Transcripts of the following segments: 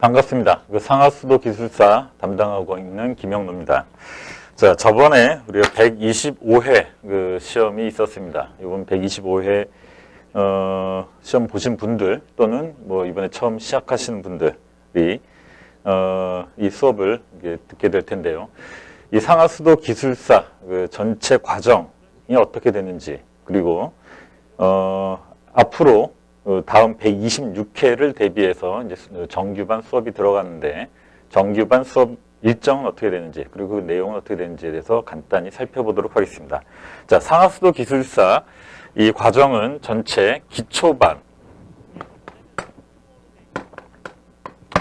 반갑습니다. 상하수도 기술사 담당하고 있는 김영로입니다. 자, 저번에 우리가 125회 시험이 있었습니다. 이번 125회 시험 보신 분들 또는 뭐 이번에 처음 시작하시는 분들이 이 수업을 듣게 될 텐데요. 이 상하수도 기술사 전체 과정이 어떻게 되는지, 그리고 앞으로 다음 126회를 대비해서 이제 정규반 수업이 들어가는데, 정규반 수업 일정은 어떻게 되는지, 그리고 그 내용은 어떻게 되는지에 대해서 간단히 살펴보도록 하겠습니다. 자, 상하수도 기술사 이 과정은 전체 기초반,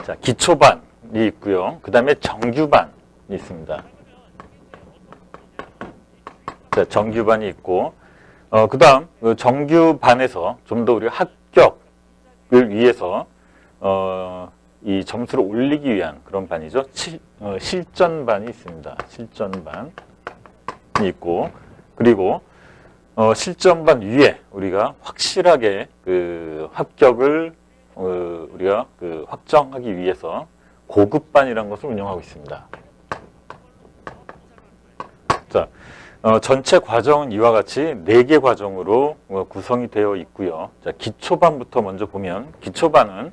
자, 기초반이 있고요. 그 다음에 정규반이 있습니다. 자, 정규반이 있고, 그 다음 정규반에서 좀 더 우리가 합격을 위해서 이 점수를 올리기 위한 그런 반이죠. 실전반이 있습니다. 실전반이 있고, 그리고 실전반 위에 우리가 확실하게 합격을 우리가 확정하기 위해서 고급반이라는 것을 운영하고 있습니다. 자, 전체 과정은 이와 같이 4개 과정으로 구성이 되어 있고요. 자, 기초반부터 먼저 보면, 기초반은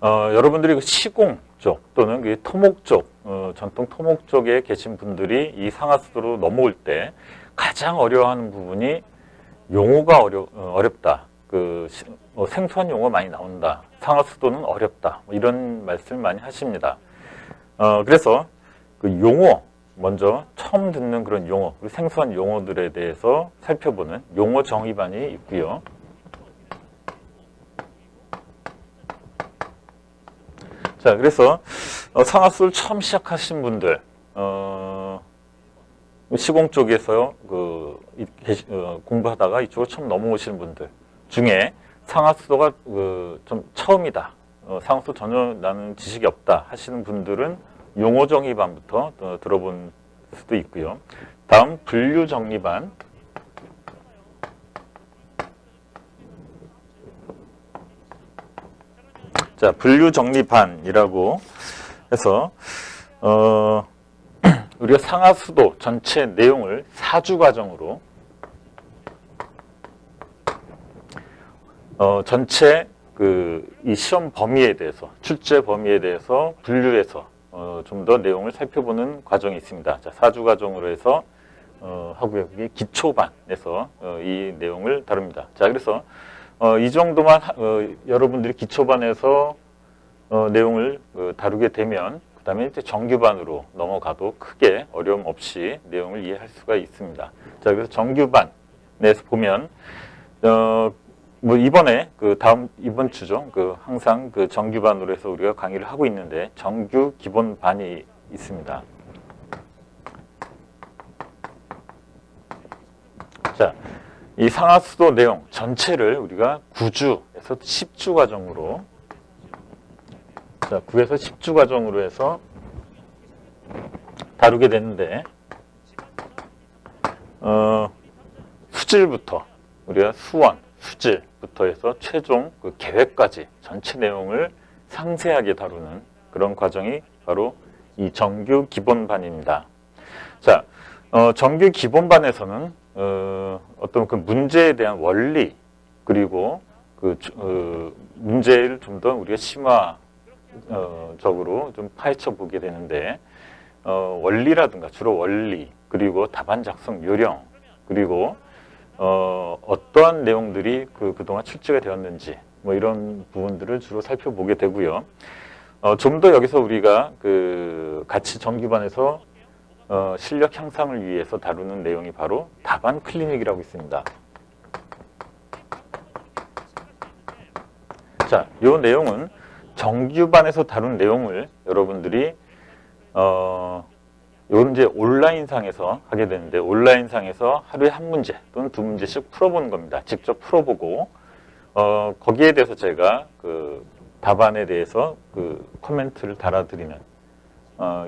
여러분들이 시공 쪽 또는 토목 쪽, 전통 토목 쪽에 계신 분들이 이 상하수도로 넘어올 때 가장 어려워하는 부분이 용어가 어렵다. 생소한 용어 많이 나온다. 상하수도는 어렵다. 이런 말씀을 많이 하십니다. 그래서 용어, 먼저 처음 듣는 그런 용어, 그리고 생소한 용어들에 대해서 살펴보는 용어 정의반이 있고요. 자, 그래서 상하수를 처음 시작하신 분들, 시공 쪽에서 공부하다가 이쪽으로 처음 넘어오시는 분들 중에 상하수도가 좀 처음이다, 상하수도 전혀 나는 지식이 없다 하시는 분들은 용어 정의반부터 들어본 수도 있고요. 다음 분류 정리반. 자, 분류 정리반이라고 해서 우리가 상하수도 전체 내용을 4주 과정으로 전체 이 시험 범위에 대해서, 출제 범위에 대해서 분류해서 좀 더 내용을 살펴보는 과정이 있습니다. 자, 4주 과정으로 해서 하고요. 이게 기초반에서 이 내용을 다룹니다. 자, 그래서 이 정도만 여러분들이 기초반에서 내용을 다루게 되면, 그 다음에 이제 정규반으로 넘어가도 크게 어려움 없이 내용을 이해할 수가 있습니다. 자, 그래서 정규반에서 보면 뭐 이번에 이번 주죠. 항상 정규반으로 해서 우리가 강의를 하고 있는데, 정규 기본반이 있습니다. 자, 이 상하수도 내용 전체를 우리가 9주에서 10주 과정으로, 자, 9에서 10주 과정으로 해서 다루게 되는데, 수질부터 우리가 수원, 수질부터 해서 최종 계획까지 전체 내용을 상세하게 다루는 그런 과정이 바로 이 정규 기본반입니다. 자, 정규 기본반에서는 어떤 문제에 대한 원리, 그리고 문제를 좀 더 우리가 심화적으로 좀 파헤쳐 보게 되는데, 원리라든가 주로 원리, 그리고 답안 작성 요령, 그리고 어떠한 내용들이 그동안 출제가 되었는지, 뭐 이런 부분들을 주로 살펴보게 되고요. 좀 더 여기서 우리가 같이 정규반에서 실력 향상을 위해서 다루는 내용이 바로 답안 클리닉이라고 있습니다. 자, 이 내용은 정규반에서 다룬 내용을 여러분들이 이건 이제 온라인상에서 하게 되는데, 온라인상에서 하루에 한 문제 또는 2문제씩 풀어보는 겁니다. 직접 풀어보고 거기에 대해서 제가 답안에 대해서 코멘트를 달아드리는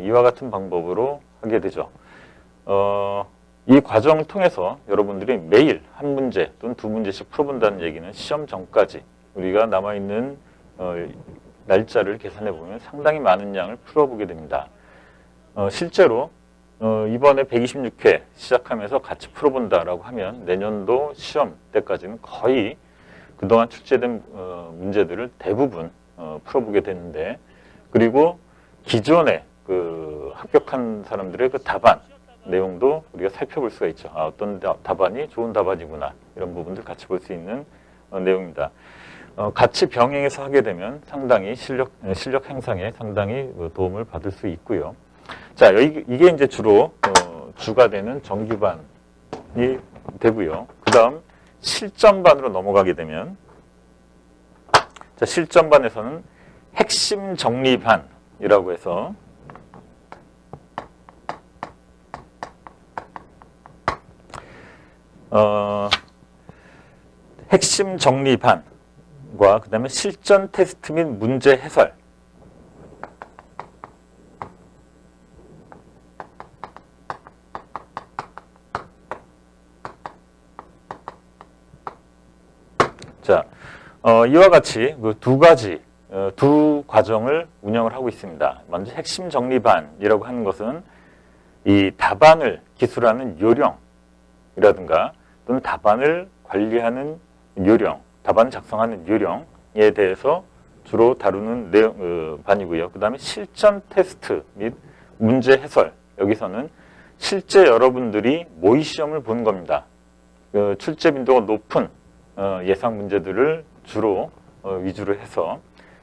이와 같은 방법으로 하게 되죠. 이 과정을 통해서 여러분들이 매일 한 문제 또는 2문제씩 풀어본다는 얘기는 시험 전까지 우리가 남아있는 날짜를 계산해 보면 상당히 많은 양을 풀어보게 됩니다. 실제로 이번에 126회 시작하면서 같이 풀어본다라고 하면 내년도 시험 때까지는 거의 그동안 출제된 문제들을 대부분 풀어보게 되는데, 그리고 기존에 그 합격한 사람들의 그 답안 내용도 우리가 살펴볼 수가 있죠. 어떤 답안이 좋은 답안이구나, 이런 부분들 같이 볼 수 있는 내용입니다. 같이 병행해서 하게 되면 상당히 실력 향상에 상당히 도움을 받을 수 있고요. 자, 이게 이제 주로 주가 되는 정규반이 되고요. 그 다음 실전반으로 넘어가게 되면, 자, 실전반에서는 핵심 정리반이라고 해서 핵심 정리반과 그 다음에 실전 테스트 및 문제 해설, 자, 이와 같이 그 두 가지, 두 과정을 운영을 하고 있습니다. 먼저 핵심 정리반이라고 하는 것은 이 답안을 기술하는 요령이라든가 또는 답안을 관리하는 요령, 답안을 작성하는 요령에 대해서 주로 다루는 반이고요. 그 다음에 실전 테스트 및 문제 해설, 여기서는 실제 여러분들이 모의 시험을 보는 겁니다. 출제 빈도가 높은 예상 문제들을 주로 위주로 해서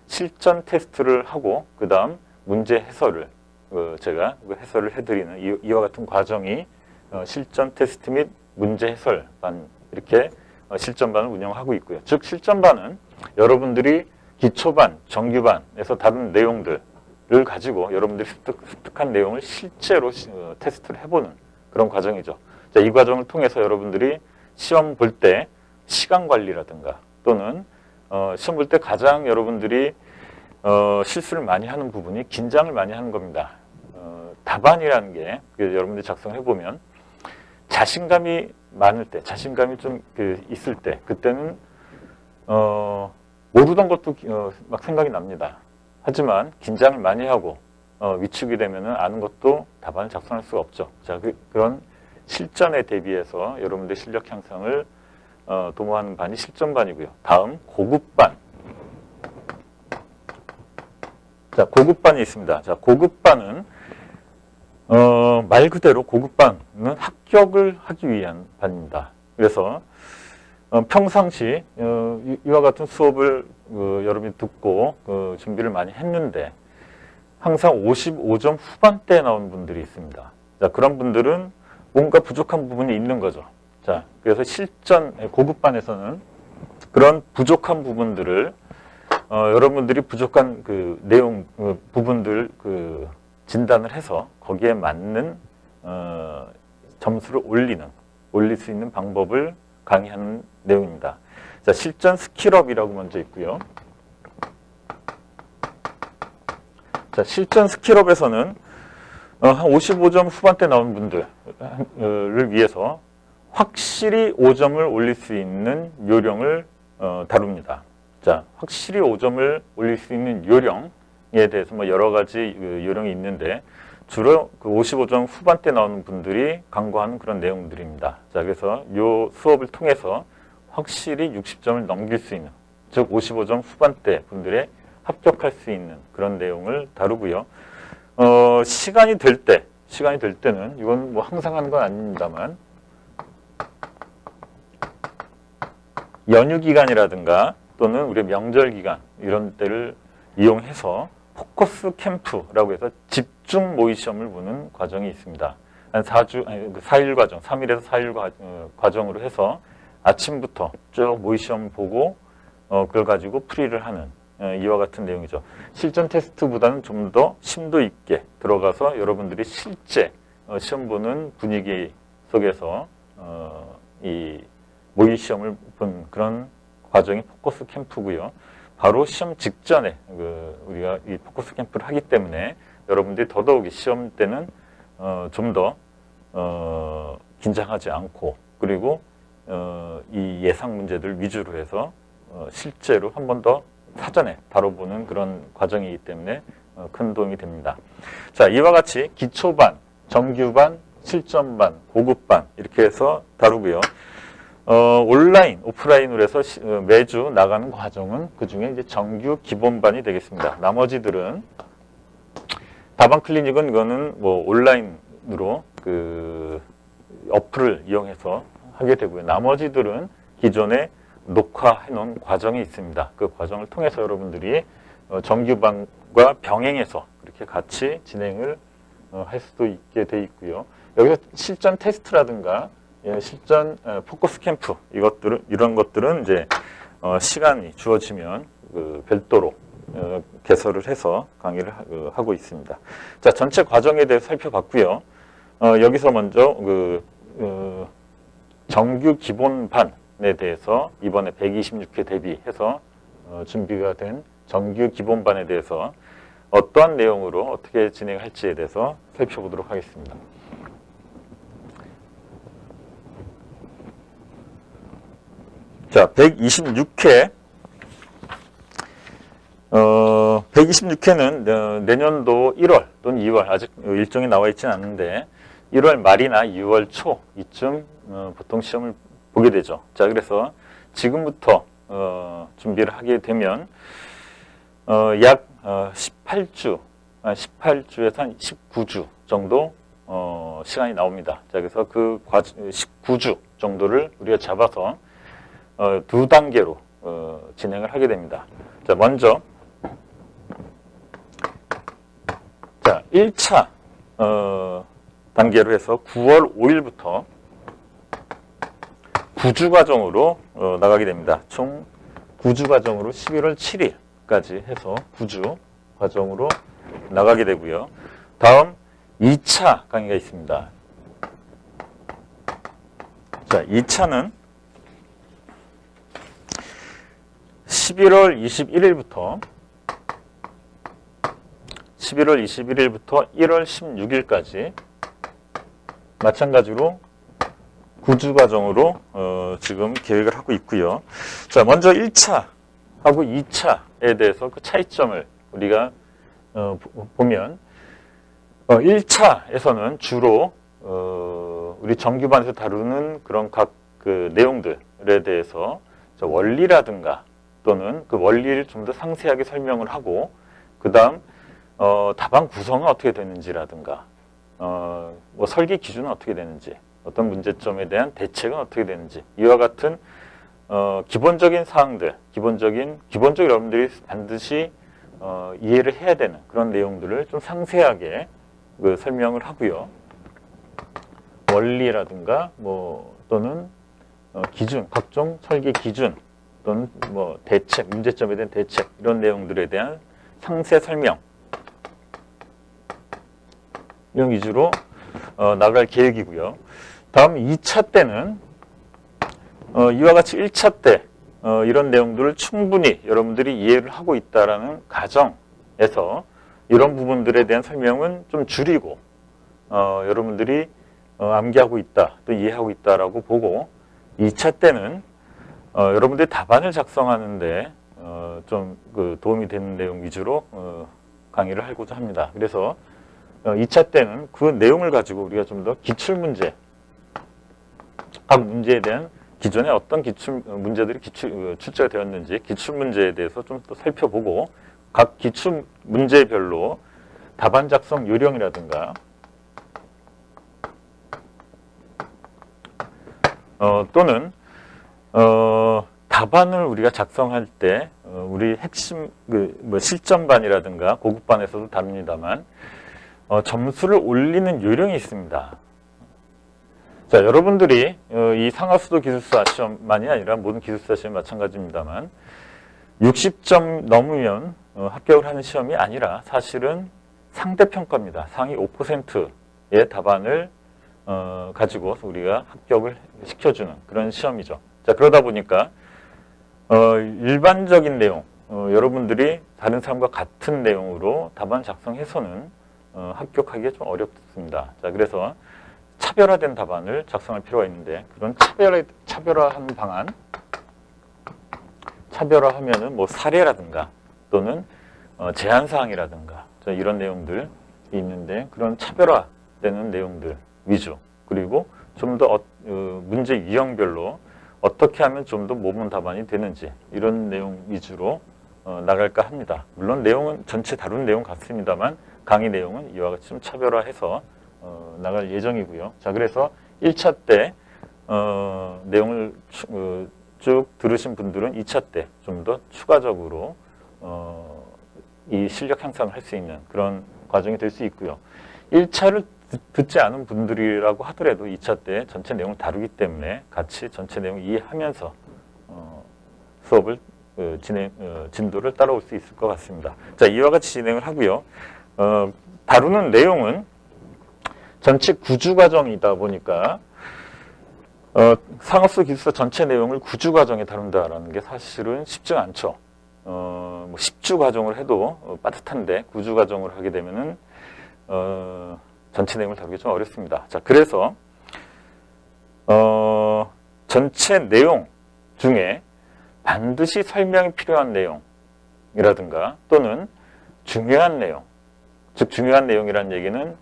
실전 테스트를 하고 그 다음 문제 해설을 제가 해설을 해드리는 이와 같은 과정이 실전 테스트 및 문제 해설반, 이렇게 실전반을 운영하고 있고요. 즉 실전반은 여러분들이 기초반, 정규반에서 다룬 내용들을 가지고 여러분들이 습득한 내용을 실제로 테스트를 해보는 그런 과정이죠. 자, 이 과정을 통해서 여러분들이 시험 볼 때 시간 관리라든가 또는 시험 볼 때 가장 여러분들이 실수를 많이 하는 부분이 긴장을 많이 하는 겁니다. 답안이라는 게 여러분들이 작성해 보면 자신감이 많을 때, 자신감이 좀 있을 때, 그때는 모르던 것도 막 생각이 납니다. 하지만 긴장을 많이 하고 위축이 되면은 아는 것도 답안을 작성할 수가 없죠. 자, 그런 실전에 대비해서 여러분들 실력 향상을 도모하는 반이 실전반이고요. 다음 고급반. 자, 고급반이 있습니다. 자, 고급반은 말 그대로 고급반은 합격을 하기 위한 반입니다. 그래서 평상시 이와 같은 수업을 여러분이 듣고 준비를 많이 했는데 항상 55점 후반대에 나온 분들이 있습니다. 자, 그런 분들은 뭔가 부족한 부분이 있는 거죠. 자, 그래서 고급반에서는 그런 부족한 부분들을 여러분들이 부족한 그 내용 부분들 진단을 해서 거기에 맞는 점수를 올릴 수 있는 방법을 강의하는 내용입니다. 자, 실전 스킬업이라고 먼저 있고요. 자, 실전 스킬업에서는 한 55점 후반대 나온 분들을 위해서 확실히 5점을 올릴 수 있는 요령을 다룹니다. 자, 확실히 5점을 올릴 수 있는 요령에 대해서 뭐 여러 가지 요령이 있는데 주로 그 55점 후반대 나오는 분들이 강구하는 그런 내용들입니다. 자, 그래서 이 수업을 통해서 확실히 60점을 넘길 수 있는, 즉 55점 후반대 분들의 합격할 수 있는 그런 내용을 다루고요. 시간이 될 때는 이건 뭐 항상 하는 건 아닙니다만 연휴 기간이라든가 또는 우리 명절 기간 이런 때를 이용해서 포커스 캠프라고 해서 집중 모의 시험을 보는 과정이 있습니다. 한 4일 과정, 3일에서 4일 과정으로 해서 아침부터 쭉 모의 시험 보고 그걸 가지고 풀이를 하는 이와 같은 내용이죠. 실전 테스트보다는 좀 더 심도 있게 들어가서 여러분들이 실제 시험 보는 분위기 속에서 이 모의 시험을 본 그런 과정이 포커스 캠프고요. 바로 시험 직전에 우리가 이 포커스 캠프를 하기 때문에 여러분들이 더더욱이 시험 때는 좀 더 긴장하지 않고, 그리고 이 예상 문제들 위주로 해서 실제로 한 번 더 사전에 다뤄보는 그런 과정이기 때문에 큰 도움이 됩니다. 자, 이와 같이 기초반, 정규반, 실전반, 고급반 이렇게 해서 다루고요. 온라인, 오프라인으로 해서 매주 나가는 과정은 그 중에 이제 정규 기본반이 되겠습니다. 나머지들은 다방 클리닉은 이거는 뭐 온라인으로 그 어플을 이용해서 하게 되고요. 나머지들은 기존에 녹화해 놓은 과정이 있습니다. 그 과정을 통해서 여러분들이 정규반과 병행해서 그렇게 같이 진행을 할 수도 있게 돼 있고요. 여기서 실전 테스트라든가 실전 포커스 캠프 이런 것들은 이제 시간이 주어지면 그 별도로 개설을 해서 강의를 하고 있습니다. 자, 전체 과정에 대해서 살펴봤고요. 여기서 먼저 정규 기본반에 대해서 이번에 126회 대비해서 준비가 된 정규 기본반에 대해서 어떠한 내용으로 어떻게 진행할지에 대해서 살펴보도록 하겠습니다. 자, 126회. 126회는 내년도 1월 또는 2월, 아직 일정이 나와 있지는 않은데 1월 말이나 2월 초 이쯤 보통 시험을 보게 되죠. 자, 그래서 지금부터 준비를 하게 되면 약 18주에서 한 19주 정도 시간이 나옵니다. 자, 그래서 그 19주 정도를 우리가 잡아서 두 단계로 진행을 하게 됩니다. 자, 먼저 자, 1차 단계로 해서 9월 5일부터 9주 과정으로 나가게 됩니다. 총 9주 과정으로 11월 7일까지 해서 9주 과정으로 나가게 되고요. 다음 2차 강의가 있습니다. 자, 2차는 11월 21일부터 1월 16일까지 마찬가지로 9주 과정으로 지금 계획을 하고 있고요. 자, 먼저 1차하고 2차에 대해서 그 차이점을 우리가 보면 1차에서는 주로 우리 정규반에서 다루는 그런 각 그 내용들에 대해서 원리라든가 또는 그 원리를 좀 더 상세하게 설명을 하고 그 다음 답안 구성은 어떻게 되는지라든가 뭐 설계 기준은 어떻게 되는지 어떤 문제점에 대한 대책은 어떻게 되는지 이와 같은 기본적인 사항들 기본적으로 여러분들이 반드시 이해를 해야 되는 그런 내용들을 좀 상세하게 설명을 하고요. 원리라든가 뭐 또는 기준, 각종 설계 기준 또는 뭐 대책, 문제점에 대한 대책 이런 내용들에 대한 상세 설명 이런 위주로 나갈 계획이고요. 다음 2차 때는 이와 같이 1차 때 이런 내용들을 충분히 여러분들이 이해를 하고 있다라는 가정에서 이런 부분들에 대한 설명은 좀 줄이고 여러분들이 암기하고 있다, 또 이해하고 있다라고 보고 2차 때는 여러분들이 답안을 작성하는데 좀 도움이 되는 내용 위주로 강의를 하고자 합니다. 그래서 2차 때는 그 내용을 가지고 우리가 좀 더 기출문제, 각 문제에 대한 기존에 어떤 기출 문제들이 출제가 되었는지 기출문제에 대해서 좀 더 살펴보고 각 기출문제별로 답안 작성 요령이라든가 또는 답안을 우리가 작성할 때 우리 핵심 뭐 실전반이라든가 고급반에서도 다룹니다만 점수를 올리는 요령이 있습니다. 자, 여러분들이 이 상하수도 기술사 시험만이 아니라 모든 기술사 시험 마찬가지입니다만 60점 넘으면 합격을 하는 시험이 아니라 사실은 상대평가입니다. 상위 5%의 답안을 가지고 우리가 합격을 시켜주는 그런 시험이죠. 자, 그러다 보니까 일반적인 내용, 여러분들이 다른 사람과 같은 내용으로 답안 작성해서는 합격하기가 좀 어렵습니다. 자, 그래서 차별화된 답안을 작성할 필요가 있는데 그런 차별화한 방안, 차별화하면은 뭐 사례라든가 또는 제한 사항이라든가 이런 내용들이 있는데 그런 차별화되는 내용들 위주 그리고 좀 더 문제 유형별로 어떻게 하면 좀 더 모범 답안이 되는지 이런 내용 위주로 나갈까 합니다. 물론 내용은 전체 다룬 내용 같습니다만 강의 내용은 이와 같이 좀 차별화해서 나갈 예정이고요. 자, 그래서 1차 때 내용을 쭉 들으신 분들은 2차 때 좀 더 추가적으로 이 실력 향상을 할 수 있는 그런 과정이 될 수 있고요. 1차를 듣지 않은 분들이라고 하더라도 2차 때 전체 내용을 다루기 때문에 같이 전체 내용을 이해하면서 수업을 진도를 따라올 수 있을 것 같습니다. 자, 이와 같이 진행을 하고요. 다루는 내용은 전체 구주과정이다 보니까 상업수 기술사 전체 내용을 구주과정에 다룬다라는 게 사실은 쉽지가 않죠. 뭐 10주 과정을 해도 빠듯한데 9주 과정을 하게 되면은 전체 내용을 다루기 좀 어렵습니다. 자, 그래서 전체 내용 중에 반드시 설명이 필요한 내용이라든가 또는 중요한 내용, 즉 중요한 내용이라는 얘기는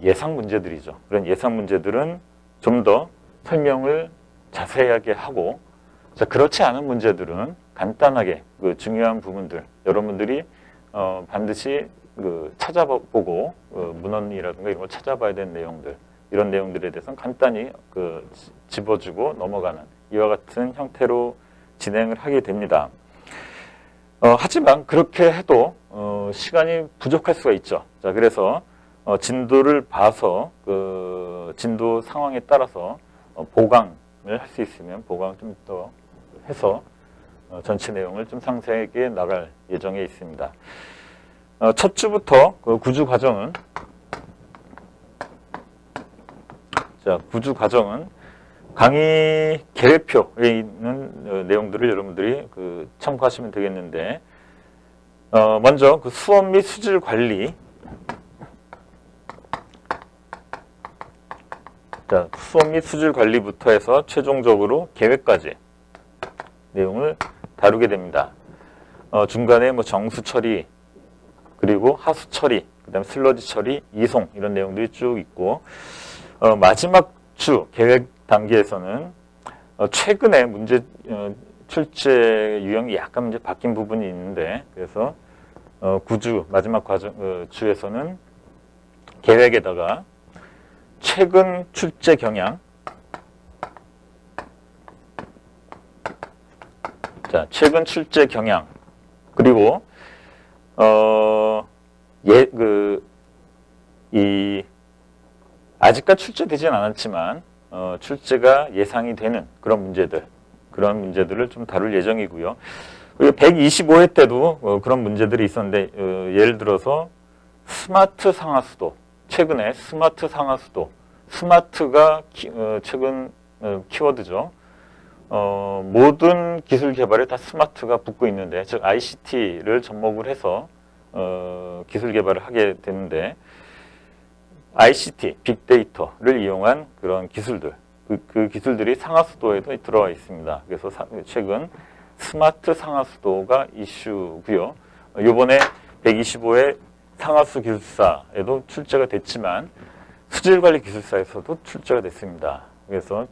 예상 문제들이죠. 그런 예상 문제들은 좀 더 설명을 자세하게 하고, 자, 그렇지 않은 문제들은 간단하게 그 중요한 부분들 여러분들이 반드시 찾아보고 문헌이라든가 이런 걸 찾아봐야 되는 내용들 이런 내용들에 대해서는 간단히 집어주고 넘어가는 이와 같은 형태로 진행을 하게 됩니다. 하지만 그렇게 해도 시간이 부족할 수가 있죠. 자, 그래서 진도를 봐서 그 진도 상황에 따라서 보강을 할 수 있으면 보강을 좀 더 해서 전체 내용을 좀 상세하게 나갈 예정에 있습니다. 첫 주부터 그 9주 과정은 자, 9주 과정은 강의 계획표에 있는 내용들을 여러분들이 참고하시면 되겠는데 먼저 그 수업 및 수질 관리 자, 수업 및 수질 관리부터 해서 최종적으로 계획까지 내용을 다루게 됩니다. 중간에 뭐 정수 처리 그리고 하수 처리, 그다음에 슬러지 처리, 이송 이런 내용들이 쭉 있고 마지막 주 계획 단계에서는 최근에 문제 출제 유형이 약간 이제 바뀐 부분이 있는데 그래서 9주 마지막 주에서는 계획에다가 최근 출제 경향 자, 최근 출제 경향 그리고 아직까지 출제되지는 않았지만 출제가 예상이 되는 그런 문제들을 좀 다룰 예정이고요. 그리고 125회 때도 그런 문제들이 있었는데 예를 들어서 스마트 상하수도 최근에 스마트 상하수도 스마트가 최근 키워드죠. 모든 기술 개발에 다 스마트가 붙고 있는데 즉 ICT를 접목을 해서 기술 개발을 하게 되는데 ICT, 빅데이터를 이용한 그런 기술들 그 기술들이 상하수도에도 들어와 있습니다. 그래서 최근 스마트 상하수도가 이슈고요. 이번에 125회 상하수 기술사에도 출제가 됐지만 수질관리 기술사에서도 출제가 됐습니다. 그래서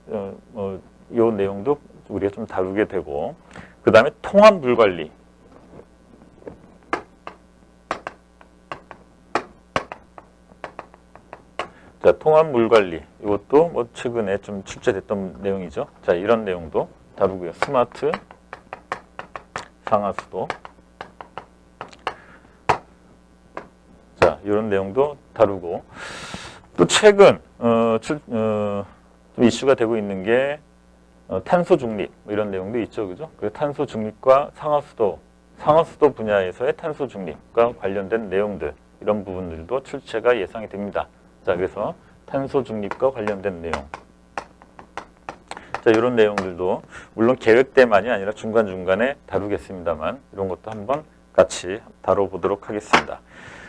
이 내용도 우리가 좀 다루게 되고 그 다음에 통합물관리 자, 통합물관리 이것도 뭐 최근에 좀 출제됐던 내용이죠. 자, 이런 내용도 다루고요. 스마트 상하수도 자, 이런 내용도 다루고 또 최근 좀 이슈가 되고 있는 게 탄소 중립 이런 내용도 있죠, 그죠? 그 탄소 중립과 상하수도 분야에서의 탄소 중립과 관련된 내용들 이런 부분들도 출제가 예상이 됩니다. 자, 그래서 탄소 중립과 관련된 내용. 자, 이런 내용들도 물론 계획 때만이 아니라 중간중간에 다루겠습니다만 이런 것도 한번 같이 다뤄보도록 하겠습니다.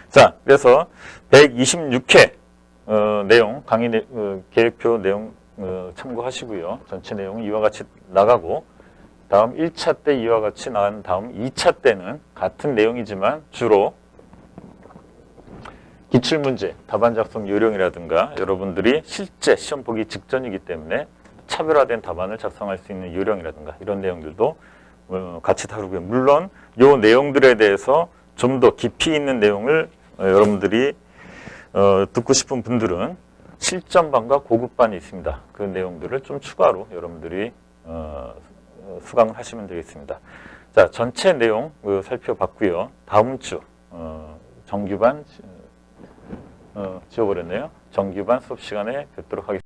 자, 그래서 126회 내용 강의 계획표 내용 참고하시고요. 전체 내용은 이와 같이 나가고 다음 1차 때 이와 같이 나온 다음 2차 때는 같은 내용이지만 주로 기출문제, 답안 작성 요령이라든가 여러분들이 실제 시험 보기 직전이기 때문에 차별화된 답안을 작성할 수 있는 요령이라든가 이런 내용들도 같이 다루고요. 물론 이 내용들에 대해서 좀 더 깊이 있는 내용을 여러분들이 듣고 싶은 분들은 실전반과 고급반이 있습니다. 그 내용들을 좀 추가로 여러분들이 수강을 하시면 되겠습니다. 자, 전체 내용 살펴봤고요. 다음 주 정규반 지워버렸네요. 정규반 수업 시간에 뵙도록 하겠습니다.